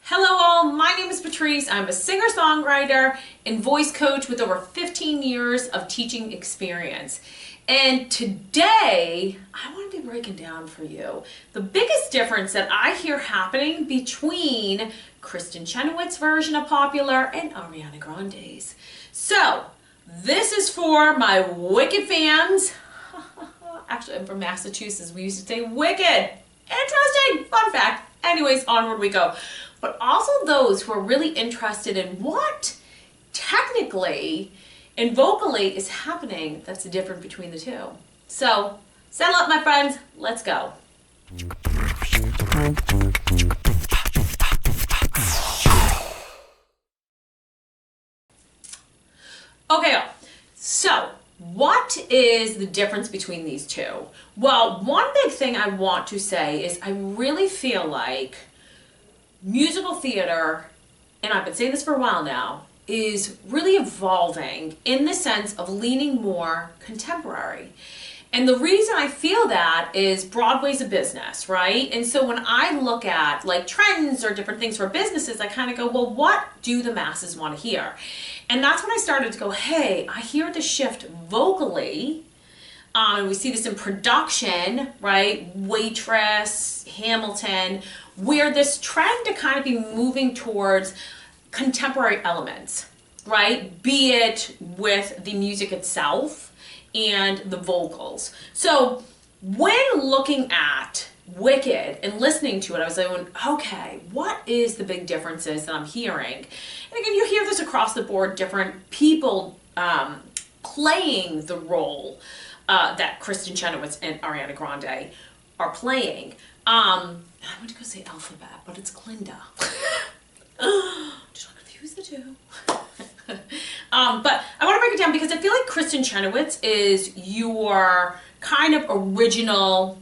Hello all, my name is Patrice. I'm a singer-songwriter and voice coach with over 15 years of teaching experience. And today, I want to be breaking down for you the biggest difference that I hear happening between Kristin Chenoweth's version of Popular and Ariana Grande's. So, this is for my Wicked fans. Actually, I'm from Massachusetts. We used to say Wicked. Interesting. Fun fact. Anyways, onward we go. But also those who are really interested in what technically and vocally is happening that's different between the two. So, settle up, my friends. Let's go. Okay, so what is the difference between these two? Well, one big thing I want to say is I really feel like musical theater, and I've been saying this for a while now, is really evolving in the sense of leaning more contemporary. And the reason I feel that is Broadway's a business, right? And so when I look at like trends or different things for businesses, I kind of go, well, what do the masses want to hear? And that's when I started to go, hey, I hear the shift vocally. We see this in production, right? Waitress, Hamilton, where this trend to kind of be moving towards contemporary elements, right? Be it with the music itself and the vocals. So when looking at Wicked and listening to it, I was like, okay, what is the big differences that I'm hearing? And again, you hear this across the board, different people playing the role that Kristin Chenoweth and Ariana Grande are playing. I went to go say alphabet, but it's Glinda. Just not confuse the two. But I want to break it down because I feel like Kristin Chenoweth is your kind of original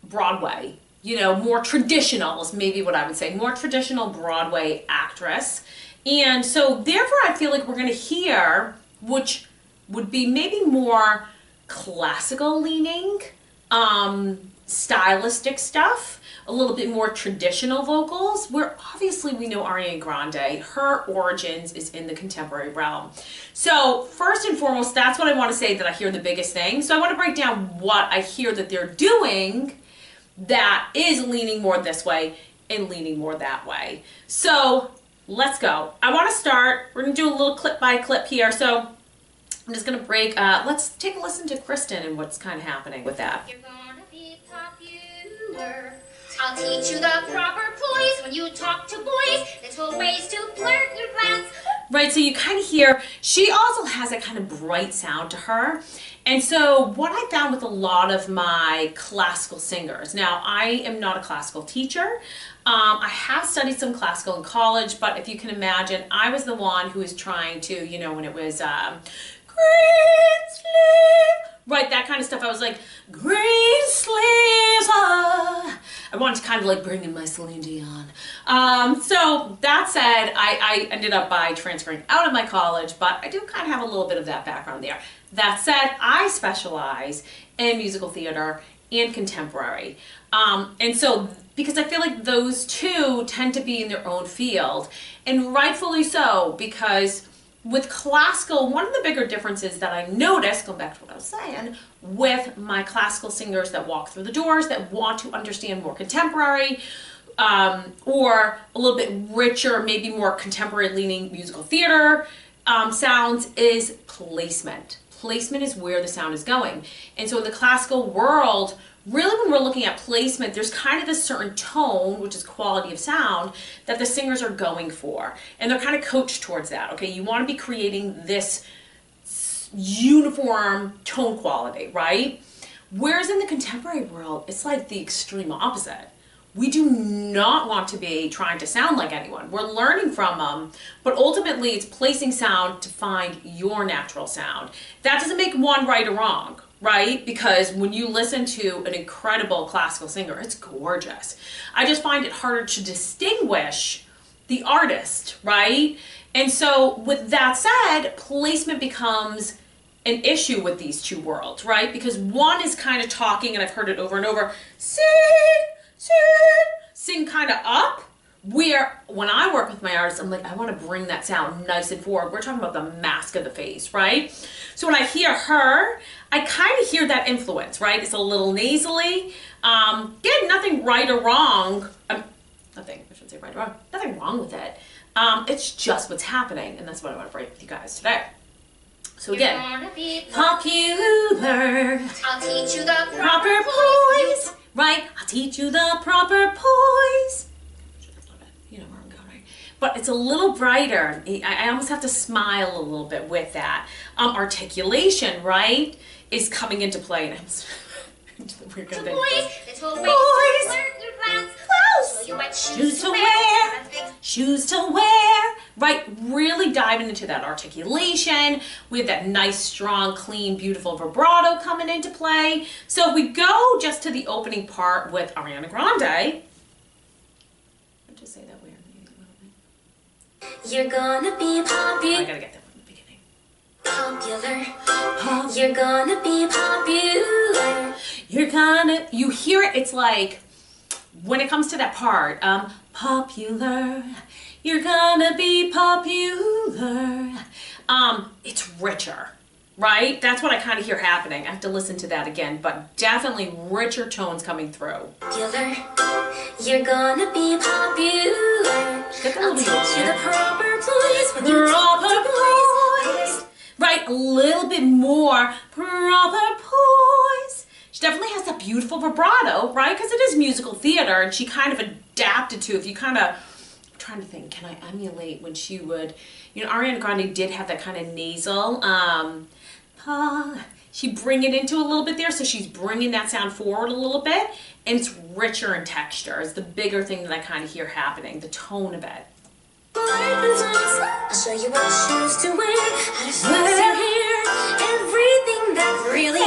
Broadway, more traditional is maybe what I would say, more traditional Broadway actress. And so therefore I feel like we're going to hear, which would be maybe more classical leaning, stylistic stuff, a little bit more traditional vocals, where obviously we know Ariana Grande, her origins is in the contemporary realm. So first and foremost, that's what I want to say that I hear the biggest thing. So I want to break down what I hear that they're doing that is leaning more this way and leaning more that way. So let's go. I want to start, we're going to do a little clip by clip here. So I'm just going to break, let's take a listen to Kristin and what's kind of happening with that. You're gonna be popular. I'll teach you the proper poise when you talk to boys. Little ways to flirt your plans. Right, so you kind of hear, she also has that kind of bright sound to her. And so what I found with a lot of my classical singers, now I am not a classical teacher. I have studied some classical in college, but if you can imagine, I was the one who was trying to, when it was green sleeve, right, that kind of stuff. I was like, green sleeves, I wanted to kind of like bring in my Celine Dion. So that said, I ended up by transferring out of my college, but I do kind of have a little bit of that background there. That said, I specialize in musical theater and contemporary. And so, because I feel like those two tend to be in their own field, and rightfully so, because with classical, one of the bigger differences that I noticed, going back to what I was saying, with my classical singers that walk through the doors, that want to understand more contemporary, or a little bit richer, maybe more contemporary leaning musical theater sounds, is placement. Placement is where the sound is going. And so in the classical world, really when we're looking at placement, there's kind of this certain tone, which is quality of sound, that the singers are going for. And they're kind of coached towards that, okay? You want to be creating this uniform tone quality, right? Whereas in the contemporary world, it's like the extreme opposite. We do not want to be trying to sound like anyone. We're learning from them, but ultimately it's placing sound to find your natural sound. That doesn't make one right or wrong, right? Because when you listen to an incredible classical singer, it's gorgeous. I just find it harder to distinguish the artist, right? And so with that said, placement becomes an issue with these two worlds, right? Because one is kind of talking, and I've heard it over and over, sing kind of up, Where when I work with my artists, I'm like, I want to bring that sound nice and forward. We're talking about the mask of the face, right? So when I hear her, I kind of hear that influence, right? It's a little nasally. Again, nothing right or wrong. Nothing, I shouldn't say right or wrong. Nothing wrong with it. It's just what's happening, and that's what I want to break with you guys today. So again, popular. I'll teach you the Proper poise, right? I'll teach you the proper poise. You know where I'm going, right? But it's a little brighter. I almost have to smile a little bit with that. Articulation, right, is coming into play. And we're to gonna boys, little ways Boys. to learn your plans. Close. Show you what Shoes to wear, shoes to wear, right? Really diving into that articulation with that nice, strong, clean, beautiful vibrato coming into play. So if we go just to the opening part with Ariana Grande, I'll just say that weird. You're gonna be I popular. gotta get that from the beginning. Popular. You're gonna be popular. You hear it, it's like, when it comes to that part, popular, you're gonna be popular. It's richer, right? That's what I kind of hear happening. I have to listen to that again, but definitely richer tones coming through. Popular. You're gonna be popular. Get that I'll little teach bit you there. the proper poise when you talk Proper to boys. poise, right? A little bit more proper poise. She definitely has that beautiful vibrato, right? Because it is musical theater, and she kind of adapted to. If you kind of, I'm trying to think, can I emulate when she would, Ariana Grande did have that kind of nasal. She bring it into a little bit there, so she's bringing that sound forward a little bit, and it's richer in texture. It's the bigger thing that I kind of hear happening, the tone of it. I'll show you what shoes to wear, how to fix your hair, everything that really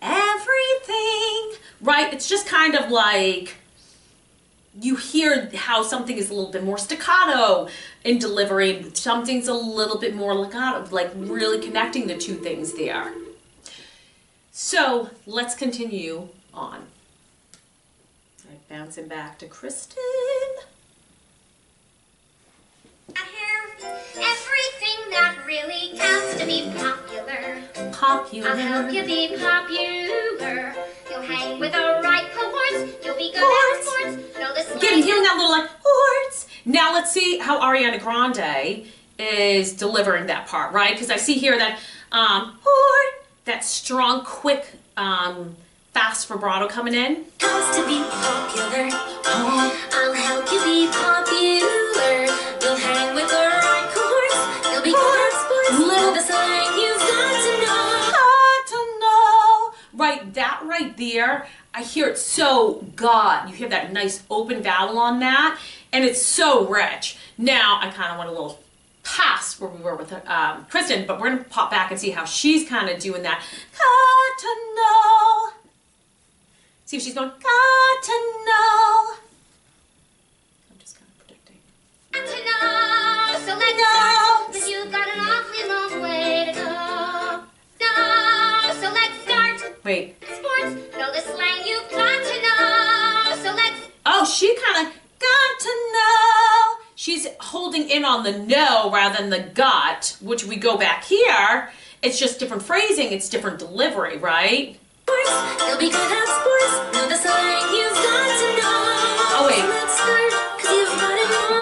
everything, right? It's just kind of like, you hear how something is a little bit more staccato in delivery, something's a little bit more legato, like really connecting the two things there. So let's continue on. All right, bouncing back to Kristin. everything that really counts to be popular. Popular. I'll help you be popular. You'll hang with the right cohorts. You'll be good at sports. Know the Again, slang. hearing that little like hordes. Now let's see how Ariana Grande is delivering that part, right? Because I see here that horde, that strong, quick, fast vibrato coming in. Counts to be popular. I'll help you be popular. You'll hang with the right cohorts. You'll be good at sports. Know the slang you've got to know. Got to know. Right, that right there, I hear it so God. You hear that nice open vowel on that, and it's so rich. Now I kind of want a little past where we were with Kristin, but we're gonna pop back and see how she's kind of doing that. Got to know. See if she's going, got to know. I'm just kind of predicting. Got to know. So let's start. 'Cause you've got an awfully long way to go. No, so let's start. Wait. Sports, know the slang you've got to know. So let's. Oh, she kind of got to know. She's holding in on the no rather than the got, which we go back here. It's just different phrasing. It's different delivery, right? You'll be good at sports. Know the slang you've got to know. Oh, wait. So let's start, 'cause you've got it all.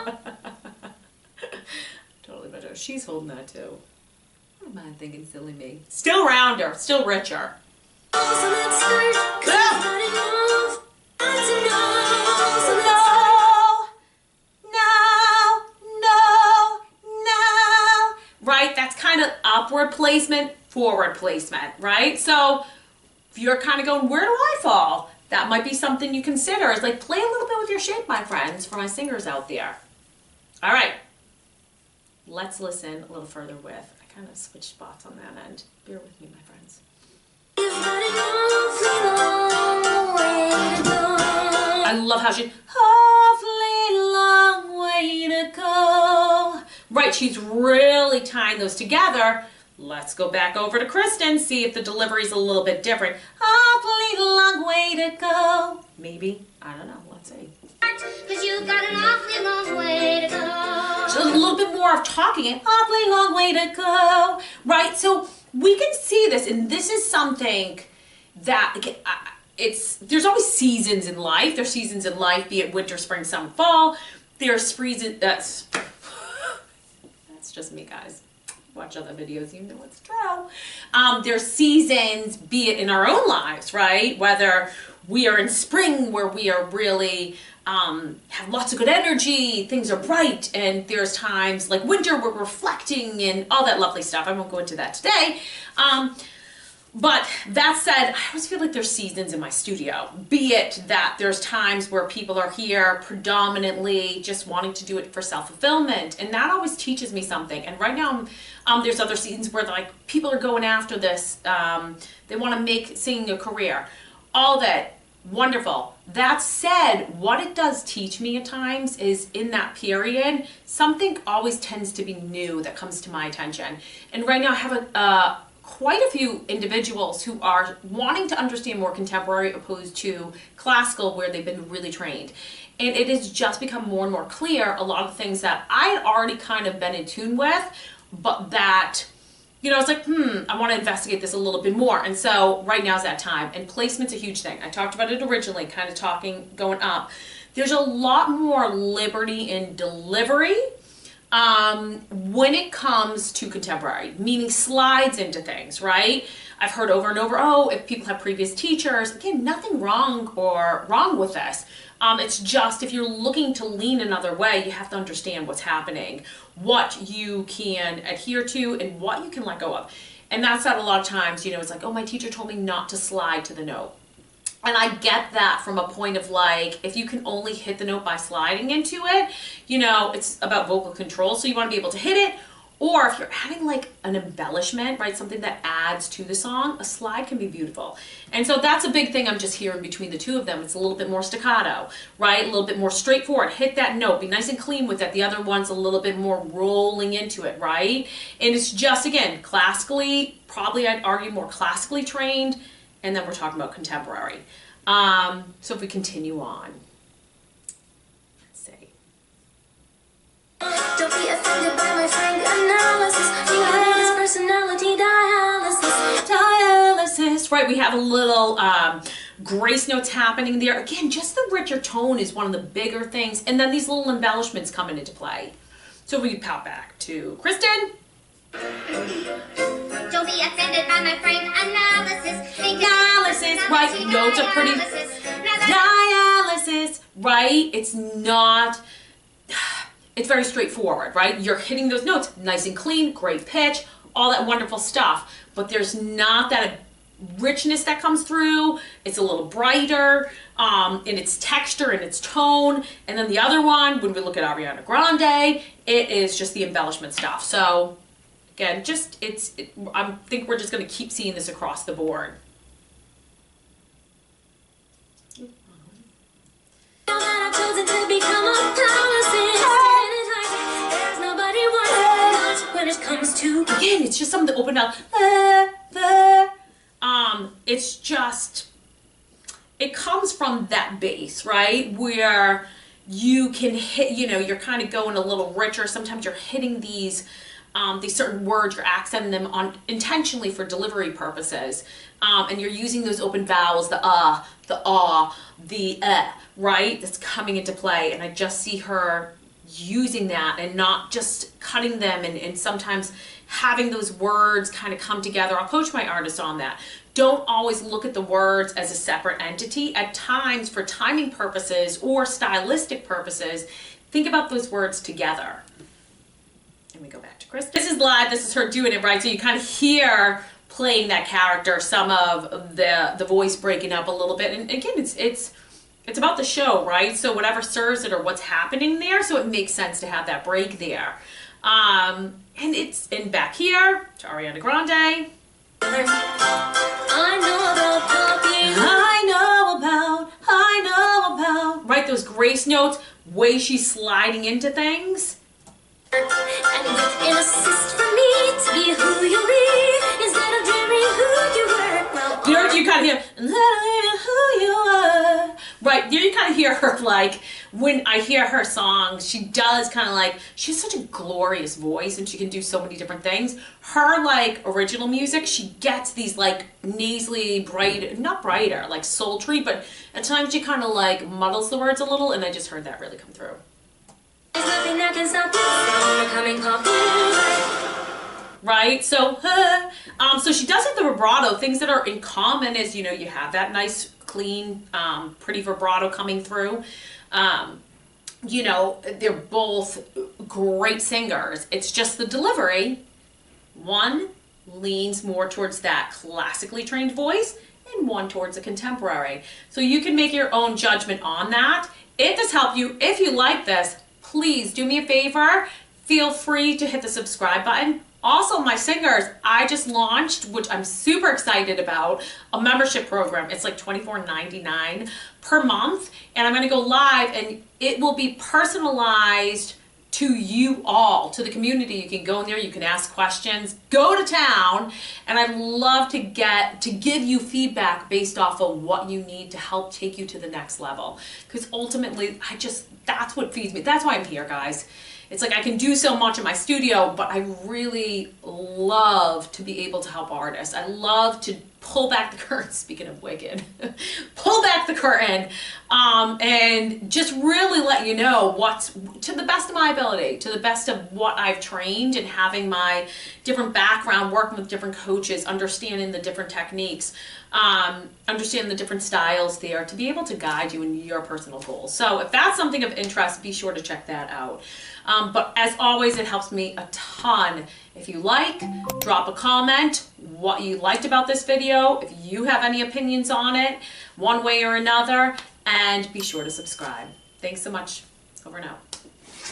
Totally better. She's holding that too. What am I thinking, silly me? Still rounder, still richer. So let's start, 'cause you've got it all. Got to know. So let's No. Right? That's kind of upward placement, forward placement, right? So if you're kind of going, where do I fall? That might be something you consider. It's like, play a little bit with your shape, my friends, for my singers out there. All right. Let's listen a little further with. I kind of switched spots on that end. Bear with me, my friends. You've got an awfully long way to go. I love how she, awfully long way to go. Right, she's really tying those together, Let's go back over to Kristin, see if the delivery's a little bit different. Awfully long way to go. Maybe, I don't know, let's see. 'Cause you got an awfully long way to go. So a little bit more of talking, an awfully long way to go, right? So we can see this, and this is something that there's always seasons in life. There's seasons in life, be it winter, spring, summer, fall. There's seasons, that's just me, guys. Watch other videos, you know it's true. There's seasons, be it in our own lives, right? Whether we are in spring where we are really have lots of good energy, things are bright, and there's times like winter where we're reflecting and all that lovely stuff. I won't go into that today. But that said, I always feel like there's seasons in my studio, be it that there's times where people are here predominantly just wanting to do it for self-fulfillment, and that always teaches me something. And right now, there's other seasons where like people are going after this, they want to make singing a career, all that, wonderful. That said, what it does teach me at times is in that period, something always tends to be new that comes to my attention. And right now I have quite a few individuals who are wanting to understand more contemporary opposed to classical where they've been really trained. And it has just become more and more clear a lot of things that I had already kind of been in tune with, but that, you know, it's like, I want to investigate this a little bit more. And so right now is that time. And placement's a huge thing. I talked about it originally, kind of going up. There's a lot more liberty in delivery when it comes to contemporary, meaning slides into things, right? I've heard over and over, oh, if people have previous teachers, again, nothing wrong with this. It's just if you're looking to lean another way, you have to understand what's happening, what you can adhere to, and what you can let go of. And that's that a lot of times, you know, it's like, oh, my teacher told me not to slide to the note. And I get that from a point of like, if you can only hit the note by sliding into it, you know, it's about vocal control, so you want to be able to hit it. Or if you're adding like an embellishment, right, something that adds to the song, a slide can be beautiful. And so that's a big thing I'm just hearing between the two of them. It's a little bit more staccato, right, a little bit more straightforward. Hit that note, be nice and clean with it. The other one's a little bit more rolling into it, right? And it's just, again, classically, probably I'd argue more classically trained, and then we're talking about contemporary. So if we continue on. Don't be offended by my frank analysis. You have this personality dialysis. Right, we have a little grace notes happening there. Again, just the richer tone is one of the bigger things. And then these little embellishments coming into play. So we pop back to Kristin. Don't be offended by my frank analysis. Dialysis, right, notes are pretty. Dialysis, right, it's not. It's very straightforward, right? You're hitting those notes nice and clean, great pitch, all that wonderful stuff. But there's not that richness that comes through. It's a little brighter in its texture and its tone. And then the other one, when we look at Ariana Grande, it is just the embellishment stuff. So again, I think we're just going to keep seeing this across the board. When it comes to again, it's just something to open up. It's just, it comes from that base, right? Where you can hit, you know, you're kind of going a little richer. Sometimes you're hitting these certain words, you're accenting them on intentionally for delivery purposes. And you're using those open vowels, the the ah, the right? That's coming into play. And I just see her using that and not just cutting them and sometimes having those words kind of come together. I'll coach my artists on that. Don't always look at the words as a separate entity. At times, for timing purposes or stylistic purposes, think about those words together. And we go back to Kristin. This is live, this is her doing it, right? So you kind of hear playing that character, some of the voice breaking up a little bit. And again, it's about the show, right? So whatever serves it or what's happening there, so it makes sense to have that break there. And it's in back here to Ariana Grande. I know about, right? Those grace notes, way she's sliding into things. And with an assist from me to be who you'll be instead of dreaming who you were. Well, There you kind of hear, who you are. Right, there you kind of hear her, like, when I hear her songs, she does kind of like, she has such a glorious voice and she can do so many different things. Her, like, original music, she gets these, like, nasally, bright, not brighter, like sultry, but at times she kind of, like, muddles the words a little, and I just heard that really come through. there's nothing that can stop you from becoming popular. Right, so she does have the vibrato. Things that are in common is, you know, you have that nice, clean, pretty vibrato coming through. You know, they're both great singers. It's just the delivery. One leans more towards that classically trained voice, and one towards a contemporary. So you can make your own judgment on that. If this helped you, if you like this, please do me a favor. Feel free to hit the subscribe button. Also, my singers, I just launched, which I'm super excited about, a membership program. It's like $24.99 per month, and I'm going to go live, and it will be personalized to you all, to the community. You can go in there, you can ask questions, go to town, and I'd love to give you feedback based off of what you need to help take you to the next level. Because ultimately, that's what feeds me. That's why I'm here, guys. It's like I can do so much in my studio, but I really love to be able to help artists. I love to pull back the curtain, speaking of wicked, pull back the curtain, and just really let you know what's, to the best of my ability, to the best of what I've trained, and having my different background, working with different coaches, understanding the different techniques, understanding the different styles there, to be able to guide you in your personal goals. So if that's something of interest, be sure to check that out. But as always, it helps me a ton. If you like, drop a comment, what you liked about this video, if you have any opinions on it, one way or another, and be sure to subscribe. Thanks so much. Over and out.